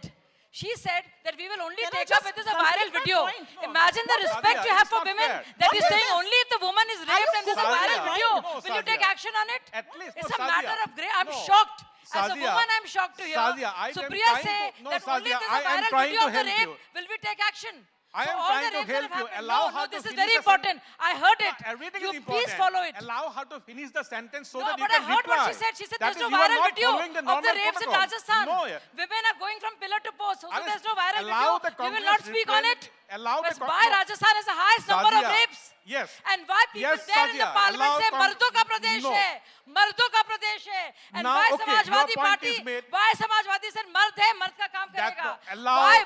She said that we will only Can I take up just if there's a complete viral my video. point? No, Imagine the no, respect Sazia, you have it's for not women fair. that What is is saying this? only if the woman is raped and there's a Sazia, viral video. no, Will you take Sazia. action on it? At least, It's no, a matter Sazia. of great. I'm No. shocked. As a Sazia, woman, I'm shocked to hear Sazia, I am Supriya trying say to- no, that only if Sazia, there's a I am viral trying video to of the help rape, you. will we take action? I So am all trying the to rapes that help have you. happened. Allow No, her no, to this is finish very the important. I heard it. Everything You is important. please follow it. Allow her to finish the sentence so No, that you but can I heard reply. what she said. She said That there's is, no you are viral not video following the of the normal rapes in protocol. Rajasthan. No, yeah. Women are going from pillar to post. So Alice, there's no viral allow the video. We will not Congress speak on it. representative- allow the But con- why no. Rajasthan has the highest number of Sazia, rapes? yes. And why people Yes, there in the Sazia, parliament allow say con- मर्दों का प्रदेश No. है, मर्दों का प्रदेश है. And Now, why okay, Samajwadi your point party? is made. Why Samajwadi said मर्द है, मर्द का काम That करेगा. allow- Why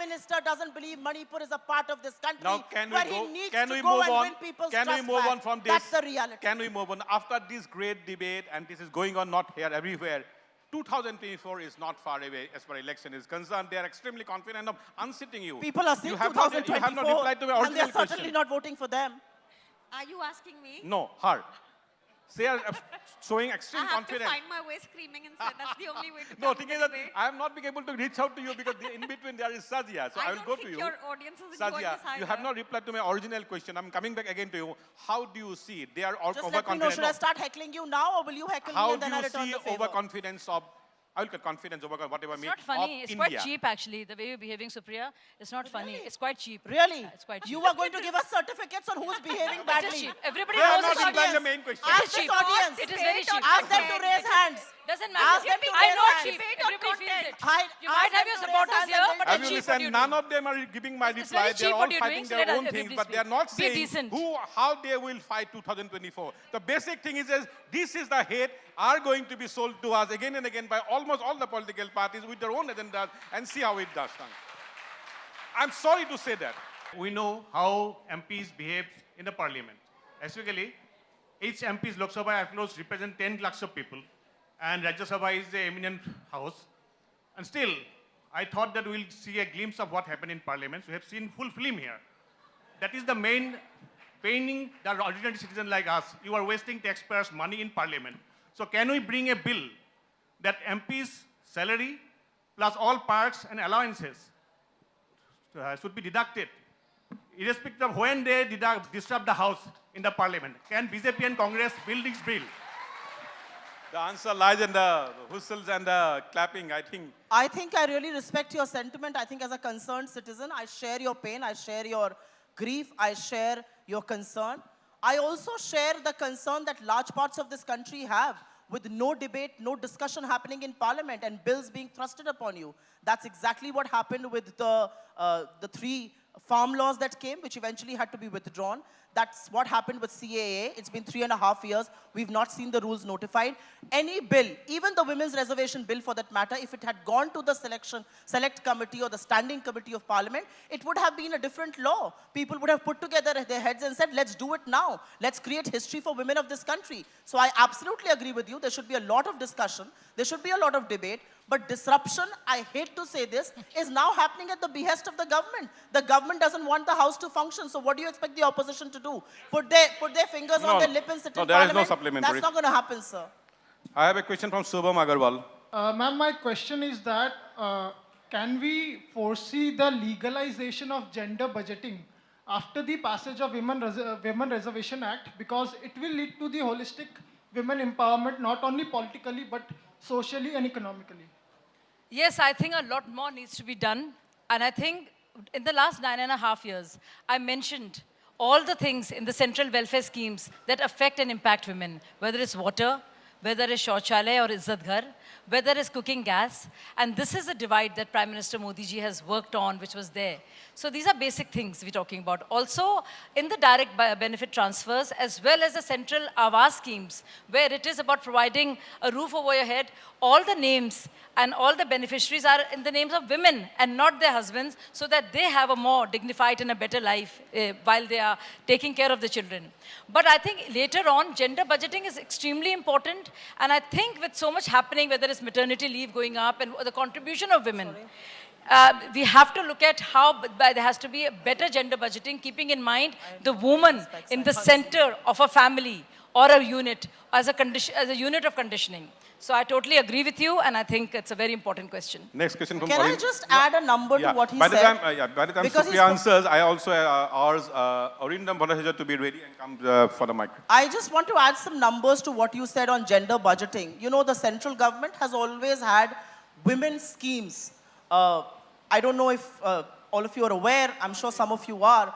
Minister doesn't believe Manipur is a part of this country Now, can we where go? he needs Can to we go move and on? win people's Can we trust move back. on from this? That's the reality. Can we move on after this great debate, and this is going on not here, everywhere? 2024 is not far away as far as election is concerned. They are extremely confident of unsitting you. People are saying you have not 2024, replied to my and original they're certainly question. not voting for them. Are you asking me? No, her. They are showing extreme I have confidence. to find my way screaming and say that's the only way to No, come thing to is that debate. I am not being able to reach out to you because in between there is Sazia. So I will don't go to think you. your audience is enjoying Sazia, this you either. have not replied to my original question. I'm coming back again to you. How do you see it? They are all Just let me know, overconfident. should I start heckling you now or will you heckle me How and do then I you return see the favor? overconfidence of, I will get confidence over whatever It's mean, not funny. of It's India. quite cheap, actually. The way you're behaving, Supriya, it's not funny. It's quite cheap. Really? Yeah, it's quite cheap. You are going to give us certificates on who's behaving It is badly. cheap. Everybody They are knows not it's cheap. replying the main question. Ask It's this cheap. audience. It is very cheap. Ask them to raise hands. Doesn't Ask matter. them to I raise know hands. cheap. Debate on Everybody feels it. content. You might have your supporters here, but Have it's you cheap what listened? you None do. of them are giving my It's reply. very They cheap are all what you're fighting doing, so their let own everybody things, but they are speak. not Be saying decent. how they will fight 2024. The basic thing is this is the hate are going to be sold to us again and again by almost all the political parties with their own agendas and see how it does. I'm sorry to say that. We know how MPs behave in the parliament. Basically, each MP's Lok Sabha outlaws represent 10 lakhs of people, and Rajya Sabha is the eminent house. And still, I thought that we'll see a glimpse of what happened in parliament. We have seen full film here. That is the main paining the ordinary citizen like us. You are wasting taxpayers' money in parliament. So can we bring a bill that MP's salary plus all perks and allowances should be deducted, irrespective of when they disrupt the house in the parliament? Can BJP and Congress build this bill? The answer lies in the whistles and the clapping, I think. I think I really respect your sentiment. I think as a concerned citizen, I share your pain, I share your grief, I share your concern. I also share the concern that large parts of this country have with no debate, no discussion happening in parliament and bills being thrusted upon you. That's exactly what happened with the three farm laws that came, which eventually had to be withdrawn. That's what happened with CAA. It's been 3.5 years. We've not seen the rules notified. Any bill, even the women's reservation bill for that matter, if it had gone to the select committee or the standing committee of parliament, it would have been a different law. People would have put together their heads and said, let's do it now. Let's create history for women of this country. So I absolutely agree with you. There should be a lot of discussion. There should be a lot of debate. But disruption, I hate to say this, is now happening at the behest of the government. The government doesn't want the house to function. So what do you expect the opposition to do? Put their fingers No, on their lip and sit no, in there is no parliament? supplementary. That's not going to happen, sir. I have a question from Shubham Agarwal. Ma'am, my question is that can we foresee the legalization of gender budgeting after the passage of Women Reservation Act, because it will lead to the holistic women empowerment not only politically but socially and economically? Yes, I think a lot more needs to be done. And I think in the last 9.5 years, I mentioned all the things in the central welfare schemes that affect and impact women, whether it's water, whether it's Shauchalaya or Izzat Ghar, whether it's cooking gas. And this is a divide that Prime Minister Modi ji has worked on, which was there. So these are basic things we're talking about. Also, in the direct benefit transfers, as well as the central Awas schemes, where it is about providing a roof over your head, all the names and all the beneficiaries are in the names of women and not their husbands, so that they have a more dignified and a better life while they are taking care of the children. But I think later on, gender budgeting is extremely important. And I think with so much happening, whether it's maternity leave going up and the contribution of women, we have to look at how there has to be a better gender budgeting, keeping in mind the woman in the center of a family or a unit as a unit of conditioning. So I totally agree with you, and I think it's a very important question. Next question from Can I just add a number to what he by said? By the time Because Supriya answers, I also ask Arindam Bhattacharya to be ready and come for the mic. I just want to add some numbers to what you said on gender budgeting. You know, the central government has always had women's schemes. I don't know if all of you are aware, I'm sure some of you are.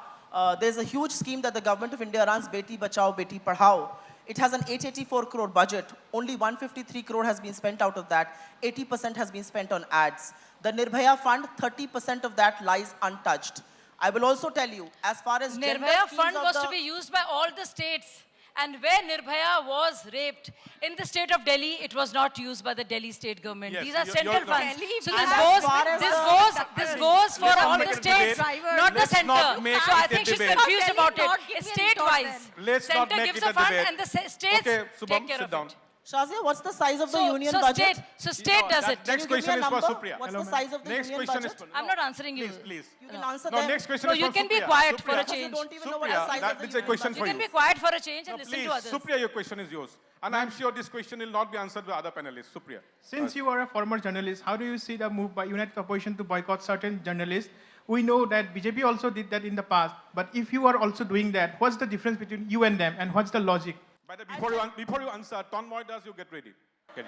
There's a huge scheme that the government of India runs, Beti Bachao, Beti Padhao. It has an 884 crore budget. Only 153 crore has been spent out of that. 80% has been spent on ads. The Nirbhaya fund, 30% of that lies untouched. I will also tell you, as far as gender Nirbhaya schemes fund of was the- to be used by all the states. And where Nirbhaya was raped, in the state of Delhi, it was not used by the Delhi state government. Yes, These are you're- central you're- funds. Delhi, So as this far as goes for Let's not all make the it a states, debate. not the Let's center. not make So it I a think she's debate. confused Delhi about not it. give It's me any thought state-wise. then. Let's not Center make gives it the a fund debate. and the states Okay, take Subham, care sit of down. it. Shazia, what's the size of the union so budget? state does it. Next Can you give me question a is for number? Supriya. What's the size of the Next union question budget? is for, I'm not answering you. please. You can answer No, them. next question No, is you for can be Supriya. quiet for a Because you change. don't even know what Supriya, the size of the that's a union question budget for You you. can be quiet for a change and No, listen please, to others. Supriya, your question is yours. And I'm sure this question will not be answered by other panelists. Supriya. Since you are a former journalist, how do you see the move by United Opposition to boycott certain journalists? We know that BJP also did that in the past, but if you are also doing that, what's the difference between you and them, and what's the logic? By the, before you answer, Tonmoy, you get ready.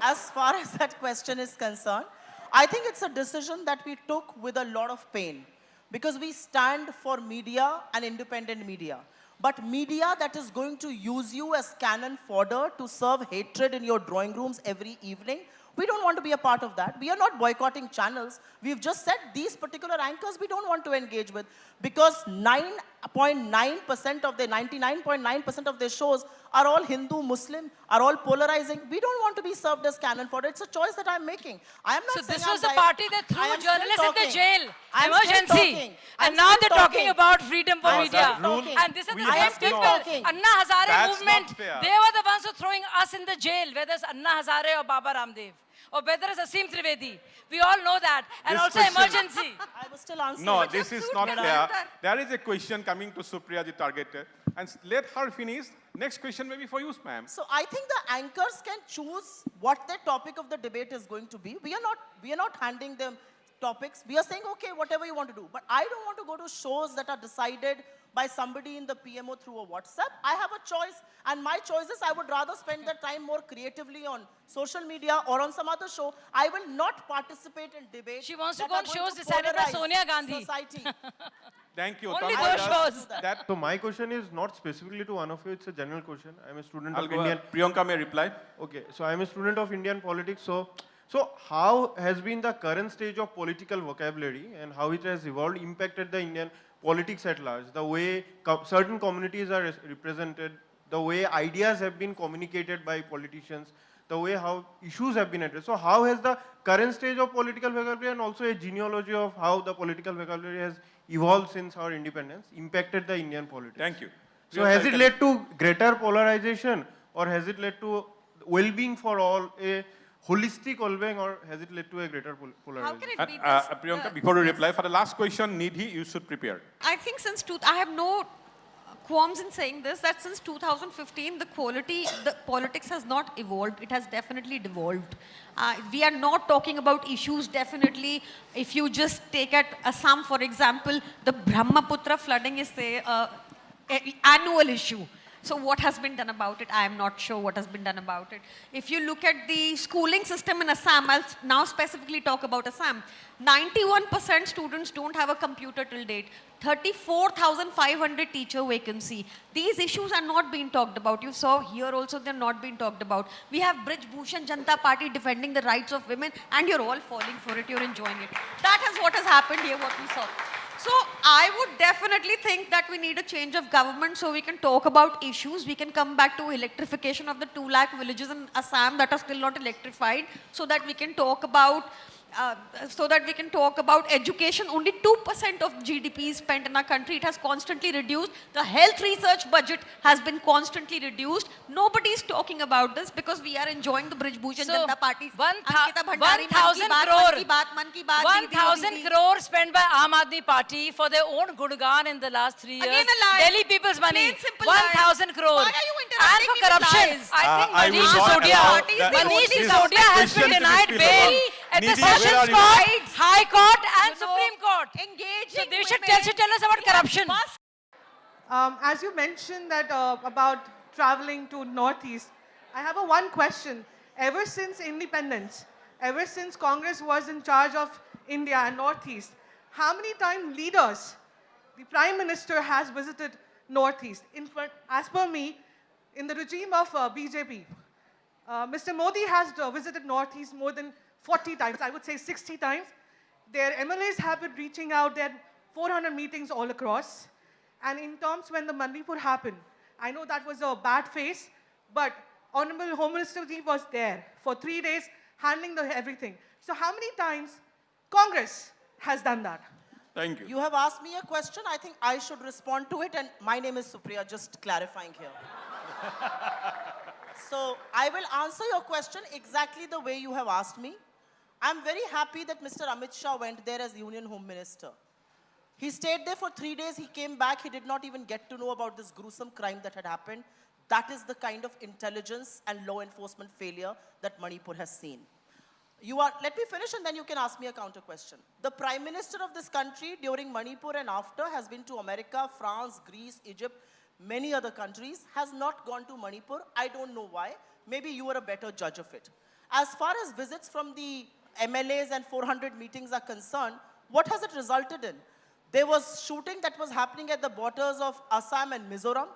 As far as that question is concerned, I think it's a decision that we took with a lot of pain because we stand for media and independent media. But media that is going to use you as cannon fodder to serve hatred in your drawing rooms every evening, we don't want to be a part of that. We are not boycotting channels. We've just said these particular anchors we don't want to engage with because 9.9% of their 99.9% of their shows are all Hindu, Muslim, are all polarizing. We don't want to be served as cannon fodder. It's a choice that I'm making. I am not So saying this was I'm the party that I threw am still journalists into talking. jail, I'm still emergency, talking. and I'm now still they're talking talking. about freedom for I'm media. still talking. And these are we the have same to people, talking. Anna Hazare That's movement, not fair. they were the ones who are throwing us in the jail, whether it's Anna Hazare or Baba Ramdev, or whether it's Asim Trivedi. We all know that. And This also question- emergency. I was still answering. No, But this just is suit not me, fair. right? There is a question coming to Supriya, the targeter. And let her finish. Next question may be for you, ma'am. So I think the anchors can choose what their topic of the debate is going to be. We are not handing them topics. We are saying, okay, whatever you want to do. But I don't want to go to shows that are decided by somebody in the PMO through a WhatsApp. I have a choice, and my choice is I would rather spend that time more creatively on social media or on some other show. I will not participate in debates. She wants to that go are on going shows to decided by polarize Sonia Gandhi. Society. Thank you. Only Tonmoy those Das. shows. That So my question is not specifically to one of you, it's a general question. I'm a student I'll of go Indian. Priyanka may reply. Okay, so I'm a student of Indian politics. So how has been the current stage of political vocabulary and how it has evolved impacted the Indian politics at large? The way certain communities are represented, the way ideas have been communicated by politicians, the way how issues have been addressed. So how has the current stage of political vocabulary and also a genealogy of how the political vocabulary has evolved since our independence impacted the Indian politics? Thank you. So has it led to greater polarization or has it led to well-being for all, a holistic well-being, or has it led to a greater How polarization? can it be this? Priyanka, before you reply, for the last question, Nidhi, you should prepare. I think I have no qualms in saying this, that since 2015, the politics has not evolved. It has definitely devolved. We are not talking about issues, definitely. If you just take at Assam, for example, the Brahmaputra flooding is, say, an annual issue. So what has been done about it? I am not sure what has been done about it. If you look at the schooling system in Assam, I'll now specifically talk about Assam. 91% students don't have a computer till date. 34,500 teacher vacancy. These issues are not being talked about. You saw here also they're not being talked about. We have Brij Bhushan Janata Party defending the rights of women, and you're all falling for it, you're enjoying it. That is what has happened here, what we saw. So I would definitely think that we need a change of government so we can talk about issues. We can come back to electrification of the 2 lakh villages in Assam that are still not electrified, so that we can talk about education. Only 2% of GDP is spent in our country. It has constantly reduced. The health research budget has been constantly reduced. Nobody is talking about this because we are enjoying the Brij Bhushan So, Janata Party's 1,000 crore. 1,000 crore spent by Aam Aadmi Party for their own Gurgaon in the last 3 years. Again a lie. Delhi people's money. Plain simple lie. 1,000 crore. Why are you And interrupting for me with corruption, lies? I think I will Manish not Sisodia, allow that. Manish This Sisodia has question been to denied be bail speakable. at the Nidhi, where are Sessions you? Court, High Court and You know, Supreme Court. engaging So they should women. tell us about corruption. As you mentioned that about traveling to Northeast, I have one question. Ever since independence, ever since Congress was in charge of India and Northeast, how many times leaders, the Prime Minister has visited Northeast? In fact, as per me, in the regime of BJP, Mr. Modi has visited Northeast more than 40 times, I would say 60 times. Their MLAs have been reaching out, there 400 meetings all across. And in terms when the Manipur happened, I know that was a bad phase, but Honorable Home Minister Ji was there for 3 days handling everything. So how many times Congress has done that? Thank you. You have asked me a question. I think I should respond to it. And my name is Supriya, just clarifying here. So I will answer your question exactly the way you have asked me. I'm very happy that Mr. Amit Shah went there as Union Home Minister. He stayed there for 3 days. He came back. He did not even get to know about this gruesome crime that had happened. That is the kind of intelligence and law enforcement failure that Manipur has seen. Let me finish and then you can ask me a counter question. The Prime Minister of this country during Manipur and after has been to America, France, Greece, Egypt, many other countries, has not gone to Manipur. I don't know why. Maybe you are a better judge of it. As far as visits from the MLAs and 400 meetings are concerned, what has it resulted in? There was shooting that was happening at the borders of Assam and Mizoram.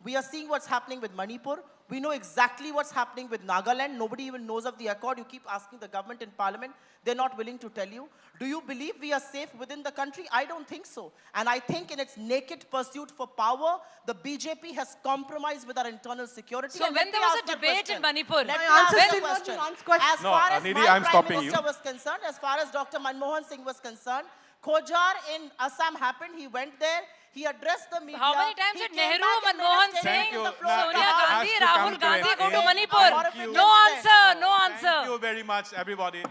We are seeing what's happening with Manipur. We know exactly what's happening with Nagaland. Nobody even knows of the accord. You keep asking the government in parliament. They're not willing to tell you. Do you believe we are safe within the country? I don't think so. And I think in its naked pursuit for power, the BJP has compromised with our internal security. So And when let there me was ask a that debate in question. Manipur, Let My me ask answer that still not question. been answered question. As No, far as Nidhi, my I'm Prime stopping Minister you. was concerned, as far as Dr. Manmohan Singh was concerned, Khojar in Assam happened. He went there. He addressed the media. how many times He did came Nehru, back and made a Manmohan statement Singh, Thank you. on the floor of the Sonia House. Gandhi, has to come Rahul to Gandhi an go to end. Manipur? Thank you. No answer, no Thank answer. you very much, everybody.